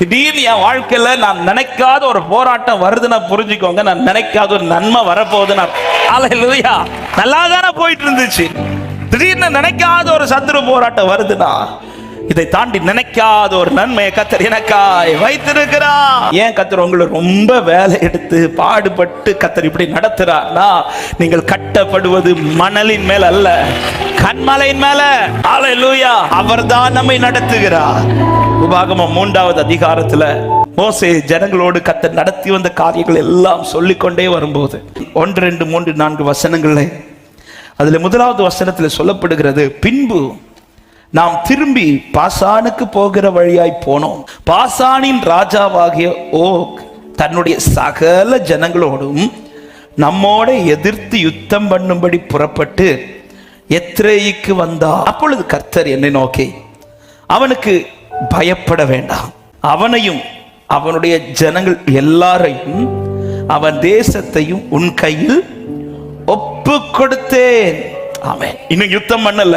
திடீர்னு என் வாழ்க்கையில நான் நினைக்காத ஒரு போராட்டம் வருதுன்னா புரிஞ்சுக்கோங்க, நான் நினைக்காத ஒரு நன்மை வரப்போகுதுன்னா. அல்லேலூயா. நல்லா தானே போயிட்டு இருந்துச்சு. திடீர்னு நினைக்காத ஒரு சத்துரு போராட்டம் வருதுன்னா, இதை தாண்டி நினைக்காத ஒரு நன்மையை கர்த்தர் எனக்காய் வைத்திருக்கிறார். ஏன் கர்த்தர் உங்களை ரொம்ப வேலை எடுத்து பாடுபட்டு கர்த்தர் இப்படி நடத்துறார்னா, நீங்கள் கட்டப்படுவது மணலின் மேல் அல்ல, கன்மலையின் மேல. அல்லேலூயா. அவர்தான் நம்மை நடத்துகிறார். உபாகமம் 3வது அதிகாரத்துல மோசே ஜனங்களோடு கர்த்தர் நடத்தி வந்த காரியங்கள் எல்லாம் சொல்லிக்கொண்டே வரும்போது 1, 2, 3, 4 வசனங்களே அதுல 1வது வசனத்துல சொல்லப்படுகிறது, பின்பு நாம் திரும்பி பாசானுக்கு போகிற வழியாய் போனோம். பாசானின் ராஜாவாகிய ஓக் தன்னுடைய சகல ஜனங்களோடும் நம்மோட எதிர்த்து யுத்தம் பண்ணும்படி புறப்பட்டு எத்ரேயிக்கு வந்தார். அப்பொழுது கர்த்தர் என்னை நோக்கி, அவனுக்கு பயப்பட வேண்டாம், அவனையும் அவனுடைய ஜனங்கள் எல்லாரையும் அவன் தேசத்தையும் உன் கையில் ஒப்பு கொடுத்தேன். ஆமென். இன்னும் யுத்தம் பண்ணல,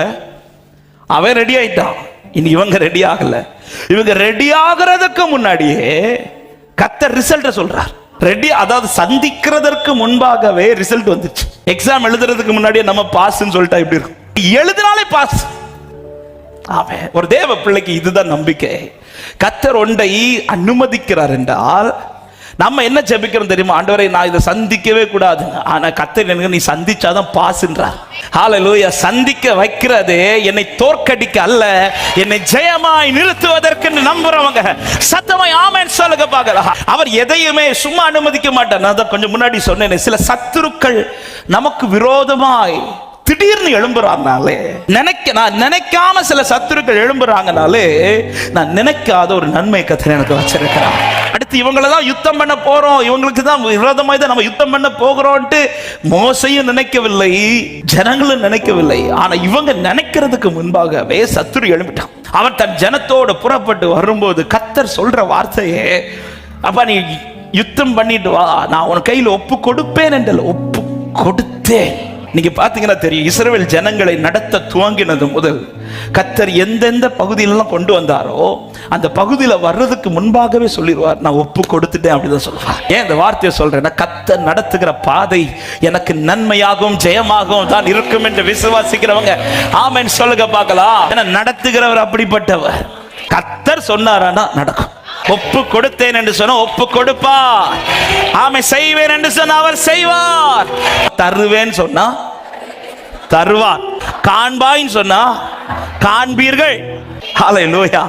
அவன் ரெடி ஆயிட்டான். இனி இவங்க ரெடி ஆகல. இவங்க ரெடி ஆகிறதுக்கு முன்னாடியே கர்த்தர் ரிசல்ட் சொல்றார். ரெடி, அதாவது சந்திக்கிறதற்கு முன்பாகவே ரிசல்ட் வந்துச்சு. எக்ஸாம் எழுதுறதுக்கு முன்னாடியே நம்ம பாஸ்ன்னு சொல்லிட்டா எப்படி இருக்கும்? எழுதினாலே பாஸ். ஆமென். ஒரு தேவ பிள்ளைக்கு இதுதான் நம்பிக்கை. கர்த்தர் ஒன்றை அனுமதிக்கிறார் என்றால் நம்ம என்ன ஜெபிக்கிறோம் தெரியுமா? ஆண்டவரே, நான் இதை சந்திக்கவே கூடாது, ஆனா கர்த்தர் எனக்கு நீ சந்திச்சாதான் பாஸ்ன்றார். ஹல்லேலூயா. சந்திக்க வைக்கிறதே என்னை தோற்கடிக்க அல்ல, என்னை ஜெயமாய் நிறுத்துவதற்கு நம்புறவங்க சத்தமாய் ஆமென் சொல்லுங்க பார்க்கலாம். அவர் எதையுமே சும்மா அனுமதிக்க மாட்டார். நான் கொஞ்சம் முன்னாடி சொன்னேன், சில சத்துருக்கள் நமக்கு விரோதமாய் திடீர்னு எழும்புறாங்கனாலே, நான் நினைக்காம சில சத்துருக்கள் எழும்புறாங்கனாலே, நான் நினைக்காத ஒரு நன்மை கர்த்தர் எனக்கு வச்சிருக்கிறார். அடுத்து இவங்களை தான் யுத்தம் பண்ண போறோம், இவங்களுக்கு தான் விரோதமாய் தான் நம்ம யுத்தம் பண்ண போகிறோம்ட்டு மோசையும் நினைக்கவில்லை, ஜனங்களும் நினைக்கவில்லை. ஆனா இவங்க நினைக்கிறதுக்கு முன்பாகவே சத்துரு எழும்பிட்டான். அவன் தன் ஜனத்தோடு புறப்பட்டு வரும்போது கர்த்தர் சொல்ற வார்த்தையே, அப்ப நீ யுத்தம் பண்ணிட்டு வா, நான் உன் கையில் ஒப்பு கொடுப்பேன் என்று ஒப்பு கொடுத்தேன். நீங்க பாத்தீங்கன்னா தெரியும், இஸ்ரவேல் ஜனங்களை நடத்த துவங்கினது முதல் கர்த்தர் எந்தெந்த பகுதியிலெல்லாம் கொண்டு வந்தாரோ அந்த பகுதியில வர்றதுக்கு முன்பாகவே சொல்லிடுவார், நான் ஒப்பு கொடுத்துட்டேன் அப்படிதான் சொல்லுவார். ஏன் இந்த வார்த்தையை சொல்றேன்னா, கர்த்தர் நடத்துகிற பாதை எனக்கு நன்மையாகவும் ஜெயமாகவும் தான் இருக்கும் என்று விசுவாசிக்கிறவங்க ஆமென் சொல்லுங்க பார்க்கலாம். ஏன்னா நடத்துகிறவர் அப்படிப்பட்டவர். கர்த்தர் சொன்னாரானா நடக்கும். ஒப்பு கொடுத்தேன் என்று சொன்ன ஒப்பு கொடுப்பார். ஆமை செய்வேன் என்று சொன்ன அவர் செய்வார். தருவேன் சொன்னா தருவார். காண்பாய் சொன்னா காண்பீர்கள். ஹல்லேலூயா.